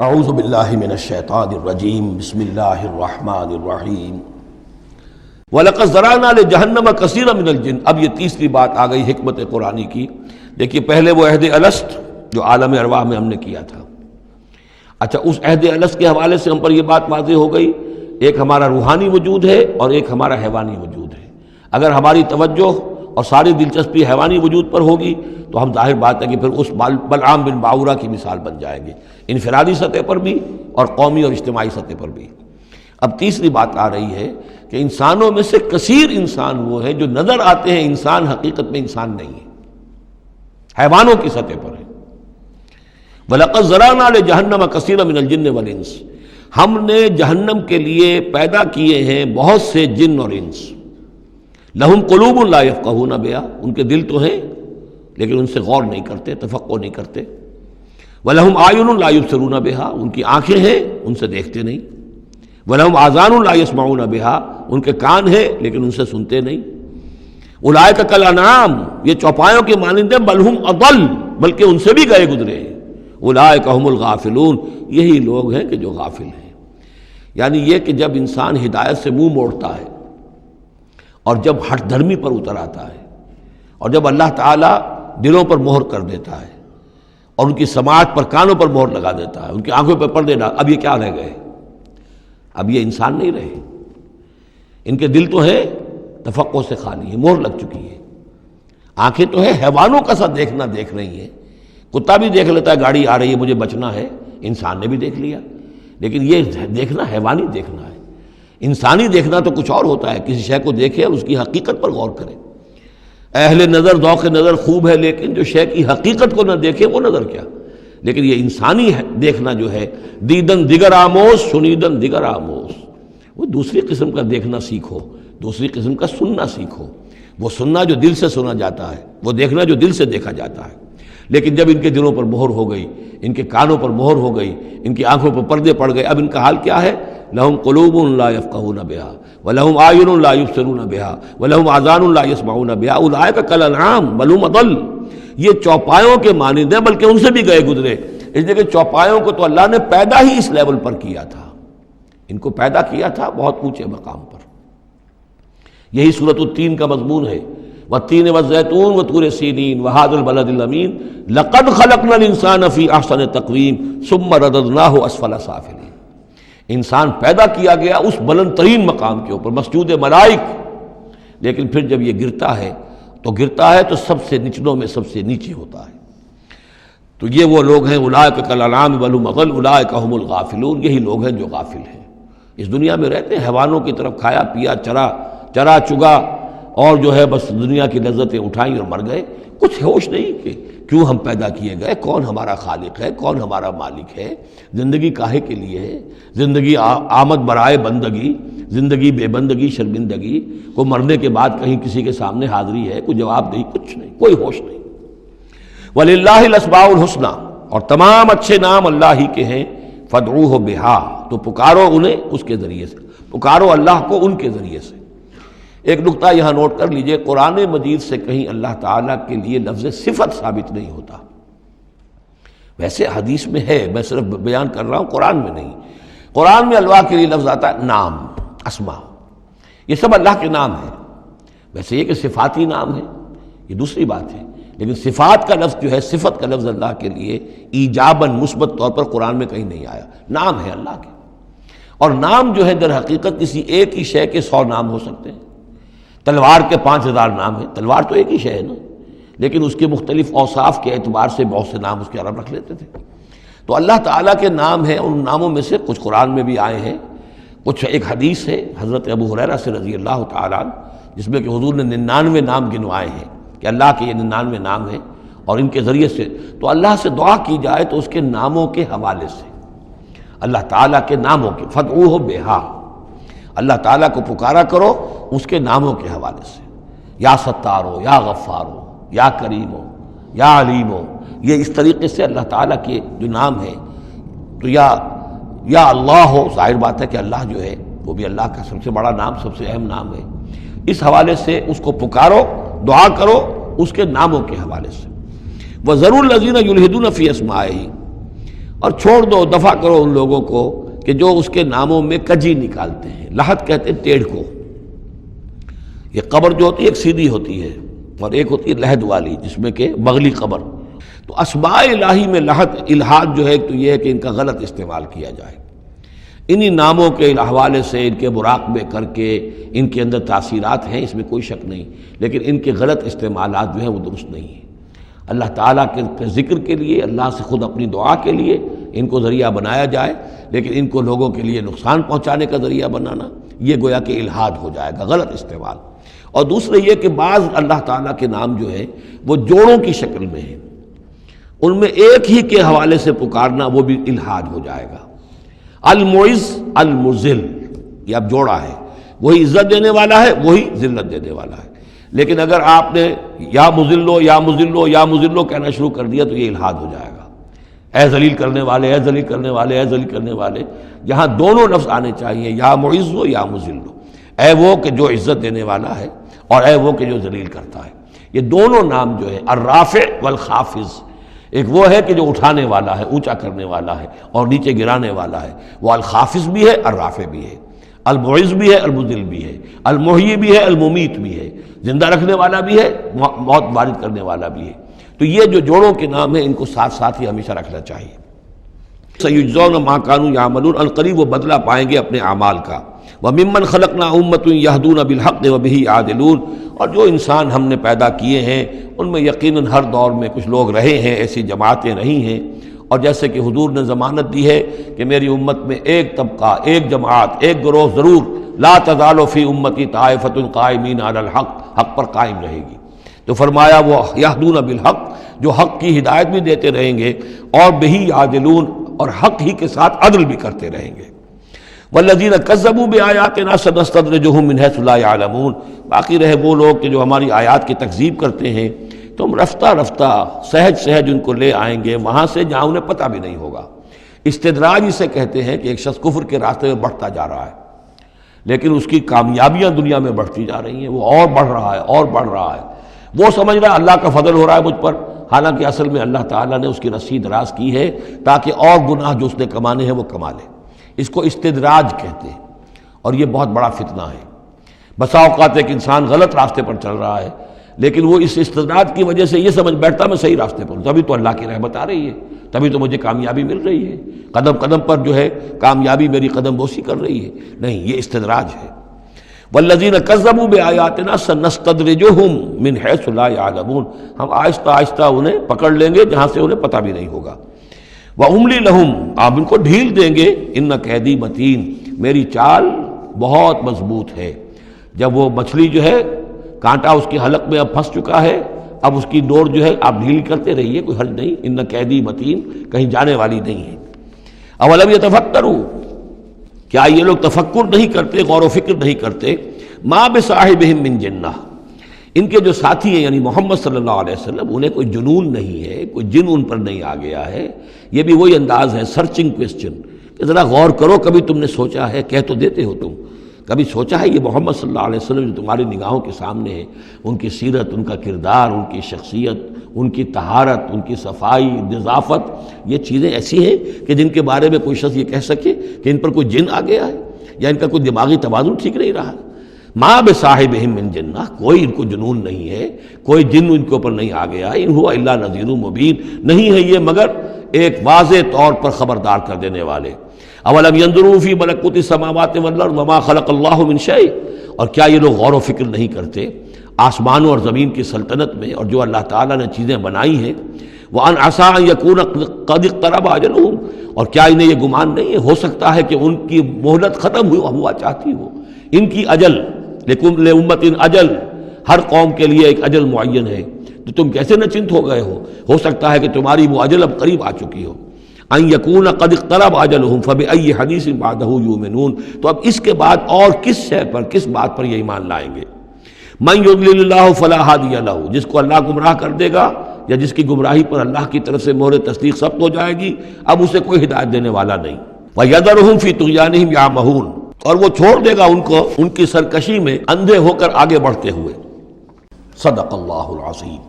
اعوذ باللہ من الشیطان الرجیم بسم اللہ الرحمن الرحیم وَلَقَدْ ذَرَأْنَا لِجَهَنَّمَ كَثِيرًا مِنَ الْجِنِّ۔ اب یہ تیسری بات آ گئی حکمت قرآنی کی۔ دیکھیے پہلے وہ عہد الست جو عالم ارواح میں ہم نے کیا تھا، اچھا اس عہد الست کے حوالے سے ہم پر یہ بات واضح ہو گئی، ایک ہمارا روحانی وجود ہے اور ایک ہمارا حیوانی وجود ہے۔ اگر ہماری توجہ اور ساری دلچسپی حیوانی وجود پر ہوگی تو ہم ظاہر بات ہے کہ پھر اس بلعام بن باورا کی مثال بن جائیں گے، انفرادی سطح پر بھی اور قومی اور اجتماعی سطح پر بھی۔ اب تیسری بات آ رہی ہے کہ انسانوں میں سے کثیر انسان وہ ہے جو نظر آتے ہیں انسان، حقیقت میں انسان نہیں ہے، حیوانوں کی سطح پر ہے۔ وَلَقَدْ ذَرَأْنَا لِجَهَنَّمَ كَثِيرًا مِنَ الْجِنِّ وَالْإِنسِ، ہم نے جہنم کے لیے پیدا کیے ہیں بہت سے جن اور انس۔ لَهُمْ قُلُوبٌ لَا يَفْقَهُونَ بِهَا، ان کے دل تو ہیں لیکن ان سے غور نہیں کرتے، تفقہ نہیں کرتے۔ وَلَهُمْ أَعْيُنٌ لَا يُبْصِرُونَ بِهَا، ان کی آنکھیں ہیں ان سے دیکھتے نہیں۔ وَلَهُمْ آذَانٌ لَا يَسْمَعُونَ بِهَا، ان کے کان ہیں لیکن ان سے سنتے نہیں۔ أُولَٰئِكَ كَالْأَنْعَامِ، یہ چوپایوں کے مانند ہیں، بل ہم اضل، بلکہ ان سے بھی گئے گزرے ہیں۔ أُولَٰئِكَ هُمُ الْغَافِلُونَ، یہی لوگ ہیں کہ جو غافل ہیں۔ یعنی یہ کہ جب انسان ہدایت سے منہ موڑتا ہے اور جب ہٹ دھرمی پر اتر آتا ہے اور جب اللہ تعالیٰ دلوں پر مہر کر دیتا ہے اور ان کی سماعت پر کانوں پر مہر لگا دیتا ہے، ان کی آنکھوں پر پردے ڈال، اب یہ کیا رہ گئے؟ اب یہ انسان نہیں رہے، ان کے دل تو ہے تفقع سے خالی ہے، مہر لگ چکی ہے۔ آنکھیں تو ہے حیوانوں کا سا دیکھنا دیکھ رہی ہیں، کتا بھی دیکھ لیتا ہے گاڑی آ رہی ہے مجھے بچنا ہے، انسان نے بھی دیکھ لیا، لیکن یہ دیکھنا حیوانی دیکھنا ہے۔ انسانی دیکھنا تو کچھ اور ہوتا ہے، کسی شے کو دیکھے اور اس کی حقیقت پر غور کرے۔ اہل نظر ذوق نظر خوب ہے لیکن جو شے کی حقیقت کو نہ دیکھے وہ نظر کیا۔ لیکن یہ انسانی دیکھنا جو ہے، دیدن دیگر آموز شنیدن دیگر آموز، وہ دوسری قسم کا دیکھنا سیکھو، دوسری قسم کا سننا سیکھو۔ وہ سننا جو دل سے سنا جاتا ہے، وہ دیکھنا جو دل سے دیکھا جاتا ہے۔ لیکن جب ان کے دلوں پر مہر ہو گئی، ان کے کانوں پر مہر ہو گئی، ان کی آنکھوں پر پردے پڑ گئے، اب ان کا حال کیا ہے؟ لہم قلوب لا یفقہون بہا ولہم اعین لا یبصرون بہا ولہم آذان لا یسمعون بہا اولئک کالانعام بل ہم اضل، یہ چوپایوں کے مانند ہیں بلکہ ان سے بھی گئے گزرے۔ اس لیے کہ چوپایوں کو تو اللہ نے پیدا ہی اس لیول پر کیا تھا، ان کو پیدا کیا تھا بہت اونچے مقام پر۔ یہی سورۃ التین کا مضمون ہے، والتین والزیتون وطور سینین وہذا البلد الامین لقد خلقنا الانسان فی احسن تقویم ثم رددناہ اسفل سافلین۔ انسان پیدا کیا گیا اس بلند ترین مقام کے اوپر، مسجود ملائک، لیکن پھر جب یہ گرتا ہے تو سب سے نچلوں میں سب سے نیچے ہوتا ہے۔ تو یہ وہ لوگ ہیں، اولئک کالانعام بل ہم اضل اولئک هم الغافلون، یہی لوگ ہیں جو غافل ہیں، اس دنیا میں رہتے ہیں حیوانوں کی طرف، کھایا پیا چرا چگا اور جو ہے بس دنیا کی لذتیں اٹھائیں اور مر گئے، کچھ ہوش نہیں کہ کیوں ہم پیدا کیے گئے، کون ہمارا خالق ہے، کون ہمارا مالک ہے، زندگی کاہے کے لیے ہے، زندگی آمد برائے بندگی، زندگی بے بندگی شرمندگی، کو مرنے کے بعد کہیں کسی کے سامنے حاضری ہے، کوئی جواب نہیں، کچھ نہیں، کوئی ہوش نہیں۔ وَلِلَّهِ الْأَسْمَاءُ الْحُسْنَى، اور تمام اچھے نام اللہ ہی کے ہیں، فَادْعُوهُ بِهَا، تو پکارو انہیں اس کے ذریعے سے، پکارو اللہ کو ان کے ذریعے سے۔ ایک نقطہ یہاں نوٹ کر لیجئے، قرآن مجید سے کہیں اللہ تعالیٰ کے لیے لفظ صفت ثابت نہیں ہوتا۔ ویسے حدیث میں ہے، میں صرف بیان کر رہا ہوں، قرآن میں نہیں۔ قرآن میں اللہ کے لیے لفظ آتا ہے نام، اسماء، یہ سب اللہ کے نام ہیں۔ ویسے یہ کہ صفاتی نام ہے یہ دوسری بات ہے، لیکن صفات کا لفظ جو ہے، صفت کا لفظ اللہ کے لیے ایجاباً مثبت طور پر قرآن میں کہیں نہیں آیا، نام ہے اللہ کے۔ اور نام جو ہے در حقیقت کسی ایک ہی شے کے 100 نام ہو سکتے ہیں۔ تلوار کے 5000 نام ہیں، تلوار تو ایک ہی شے ہے نا، لیکن اس کے مختلف اوصاف کے اعتبار سے بہت سے نام اس کے عرب رکھ لیتے تھے۔ تو اللہ تعالیٰ کے نام ہیں، ان ناموں میں سے کچھ قرآن میں بھی آئے ہیں، کچھ ایک حدیث ہے حضرت ابو ہریرہ سے رضی اللہ تعالیٰ عنہ، جس میں کہ حضور نے 99 نام گنوائے ہیں کہ اللہ کے یہ 99 نام ہیں، اور ان کے ذریعے سے تو اللہ سے دعا کی جائے تو اس کے ناموں کے حوالے سے، اللہ تعالیٰ کے ناموں کے، فَادْعُوهُ بِهَا، اللہ تعالیٰ کو پکارا کرو اس کے ناموں کے حوالے سے، یا ستارو، یا غفارو، یا کریمو، یا علیمو، یہ اس طریقے سے اللہ تعالیٰ کے جو نام ہیں، تو یا اللہ ہو، ظاہر بات ہے کہ اللہ جو ہے وہ بھی اللہ کا سب سے بڑا نام، سب سے اہم نام ہے، اس حوالے سے اس کو پکارو، دعا کرو اس کے ناموں کے حوالے سے۔ وَذَرُوا الَّذِينَ يُلْحِدُونَ فِي أَسْمَائِهِ، اور چھوڑ دو، دفع کرو ان لوگوں کو کہ جو اس کے ناموں میں کجی نکالتے ہیں۔ لحد کہتے ہیں ٹیڑھ کو۔ یہ قبر جو ہوتی ہے ایک سیدھی ہوتی ہے اور ایک ہوتی ہے لحد والی، جس میں کہ بغلی قبر۔ تو اسماء الہی میں لحد الحاد جو ہے تو یہ ہے کہ ان کا غلط استعمال کیا جائے، انہی ناموں کے حوالے سے ان کے مراقبے کر کے ان کے اندر تاثیرات ہیں، اس میں کوئی شک نہیں، لیکن ان کے غلط استعمالات جو ہیں وہ درست نہیں ہیں۔ اللہ تعالیٰ کے ذکر کے لیے، اللہ سے خود اپنی دعا کے لیے ان کو ذریعہ بنایا جائے، لیکن ان کو لوگوں کے لیے نقصان پہنچانے کا ذریعہ بنانا یہ گویا کہ الحاد ہو جائے گا، غلط استعمال۔ اور دوسرا یہ کہ بعض اللہ تعالیٰ کے نام جو ہیں وہ جوڑوں کی شکل میں ہیں، ان میں ایک ہی کے حوالے سے پکارنا وہ بھی الحاد ہو جائے گا۔ المعز المذل، یہ اب جوڑا ہے، وہی عزت دینے والا ہے، وہی ذلت دینے والا ہے، لیکن اگر آپ نے یا مذلو یا مذلو یا مذلو کہنا شروع کر دیا تو یہ الحاد ہو جائے گا۔ اے ذلیل کرنے والے، اے ذلیل کرنے والے، اے ذلیل کرنے والے، جہاں دونوں لفظ آنے چاہیے، یا معز و یا مذلو، اے وہ کہ جو عزت دینے والا ہے اور اے وہ کہ جو ذلیل کرتا ہے۔ یہ دونوں نام جو ہے الرافع والخافض، ایک وہ ہے کہ جو اٹھانے والا ہے، اونچا کرنے والا ہے اور نیچے گرانے والا ہے، وہ الخافض بھی ہے، الرافع بھی ہے، المعز بھی ہے، المذل بھی ہے، المحیی بھی ہے، الممیت بھی ہے، زندہ رکھنے والا بھی ہے، موت وارد کرنے والا بھی ہے۔ تو یہ جو جوڑوں کے نام ہیں ان کو ساتھ ساتھ ہی ہمیشہ رکھنا چاہیے۔ سَيُجْزَوْنَ مَا كَانُوا يَعْمَلُونَ، القریب وہ بدلہ پائیں گے اپنے اعمال کا۔ وَمِمَّنْ خَلَقْنَا أُمَّةٌ يَهْدُونَ بِالْحَقِّ وَبِهِ يَعْدِلُونَ، اور جو انسان ہم نے پیدا کیے ہیں ان میں یقیناً ہر دور میں کچھ لوگ رہے ہیں، ایسی جماعتیں رہی ہیں، اور جیسے کہ حضور نے ضمانت دی ہے کہ میری امت میں ایک طبقہ، ایک جماعت، ایک گروہ ضرور، لا تزال فی امتی طائفۃ قائمین علی الحق، حق پر قائم رہے گی۔ تو فرمایا وہ یہدون بالحق، جو حق کی ہدایت بھی دیتے رہیں گے، اور بہی یعدلون، اور حق ہی کے ساتھ عدل بھی کرتے رہیں گے۔ والذین کذبوا بآیاتنا سنستدرجهم من حیث لا یعلمون، باقی رہے وہ لوگ کہ جو ہماری آیات کی تکذیب کرتے ہیں تو ہم رفتہ رفتہ سہج سہج ان کو لے آئیں گے وہاں سے جہاں انہیں پتہ بھی نہیں ہوگا۔ استدراج اسے کہتے ہیں کہ ایک شخص کفر کے راستے میں بڑھتا جا رہا ہے، لیکن اس کی کامیابیاں دنیا میں بڑھتی جا رہی ہیں، وہ اور بڑھ رہا ہے اور بڑھ رہا ہے، وہ سمجھ رہا ہے اللہ کا فضل ہو رہا ہے مجھ پر، حالانکہ اصل میں اللہ تعالیٰ نے اس کی رسی دراز کی ہے تاکہ اور گناہ جو اس نے کمانے ہیں وہ کما لے۔ اس کو استدراج کہتے ہیں، اور یہ بہت بڑا فتنہ ہے۔ بسا اوقات ایک انسان غلط راستے پر چل رہا ہے، لیکن وہ اس استدراج کی وجہ سے یہ سمجھ بیٹھتا میں صحیح راستے پر ہوں، تبھی تو اللہ کی رحمت آ رہی ہے، تبھی تو مجھے کامیابی مل رہی ہے، قدم قدم پر جو ہے کامیابی میری قدم بوسی کر رہی ہے۔ نہیں، یہ استدراج ہے۔ والذین کذبوا بآیاتنا سنستدرجهم من حیث لا یعلمون، ہم آہستہ آہستہ انہیں پکڑ لیں گے جہاں سے انہیں پتہ بھی نہیں ہوگا۔ وَأُمْلِي لَهُمْ، آپ ان کو ڈھیل دیں گے، ان قیدی متین، میری چال بہت مضبوط ہے۔ جب وہ مچھلی جو ہے کانٹا اس کے حلق میں اب پھنس چکا ہے، اب اس کی ڈور جو ہے آپ ڈھیل کرتے رہیے، کوئی حرج نہیں، ان قیدی متین، کہیں جانے والی نہیں ہے۔ اولم یتفکروا، کیا یہ لوگ تفکر نہیں کرتے، غور و فکر نہیں کرتے؟ ما بصاحبہم من جنہ، ان کے جو ساتھی ہیں یعنی محمد صلی اللہ علیہ وسلم، انہیں کوئی جنون نہیں ہے، کوئی جن ان پر نہیں آ گیا ہے۔ یہ بھی وہی انداز ہے، سرچنگ کویسچن، کہ ذرا غور کرو، کبھی تم نے سوچا ہے، کہہ تو دیتے ہو تم، کبھی سوچا ہے یہ محمد صلی اللہ علیہ وسلم جو تمہاری نگاہوں کے سامنے ہے، ان کی سیرت، ان کا کردار، ان کی شخصیت، ان کی طہارت، ان کی صفائی، نظافت، یہ چیزیں ایسی ہیں کہ جن کے بارے میں کوئی شخص یہ کہہ سکے کہ ان پر کوئی جن آ گیا ہے یا ان کا کوئی دماغی توازن ٹھیک نہیں رہا۔ ما بصاحبہم من جنہ، کوئی ان کو جنون نہیں ہے، کوئی جن ان کے اوپر نہیں آ گیا، ان ہوا الا نذیر مبین، نہیں ہے یہ مگر ایک واضح طور پر خبردار کر دینے والے۔ اولم ينظروا فی ملکوت السماوات والارض وما خلق اللہ من شیء، اور کیا یہ لوگ غور و فکر نہیں کرتے آسمانوں اور زمین کی سلطنت میں اور جو اللہ تعالیٰ نے چیزیں بنائی ہیں؟ وَأَنْ عَسَىٰ أَنْ يَكُونَ قَدِ اقْتَرَبَ أَجَلُهُمْ، اور کیا انہیں یہ گمان نہیں ہے، ہو سکتا ہے کہ ان کی مہلت ختم ہوا چاہتی ہو، ان کی اجل، لِكُلِّ أُمَّةٍ اجل، ہر قوم کے لیے ایک اجل معین ہے، تو تم کیسے نچنت ہو گئے ہو سکتا ہے کہ تمہاری وہ اجل اب قریب آ چکی ہو۔ ان یکون قد اقترب اجلہم فبأی حدیث بعدہ یؤمنون، تو اب اس کے بعد اور کس شے پر، کس بات پر یہ ایمان لائیں گے؟ من یضلل اللہ فلا ہادی لہ، جس کو اللہ گمراہ کر دے گا یا جس کی گمراہی پر اللہ کی طرف سے مہر تصدیق ثبت ہو جائے گی، اب اسے کوئی ہدایت دینے والا نہیں۔ وَيَذَرُهُمْ فِي طُغْيَانِهِمْ يَعْمَهُونَ، اور وہ چھوڑ دے گا ان کو ان کی سرکشی میں اندھے ہو کر آگے بڑھتے ہوئے۔ صدق اللہ العظیم۔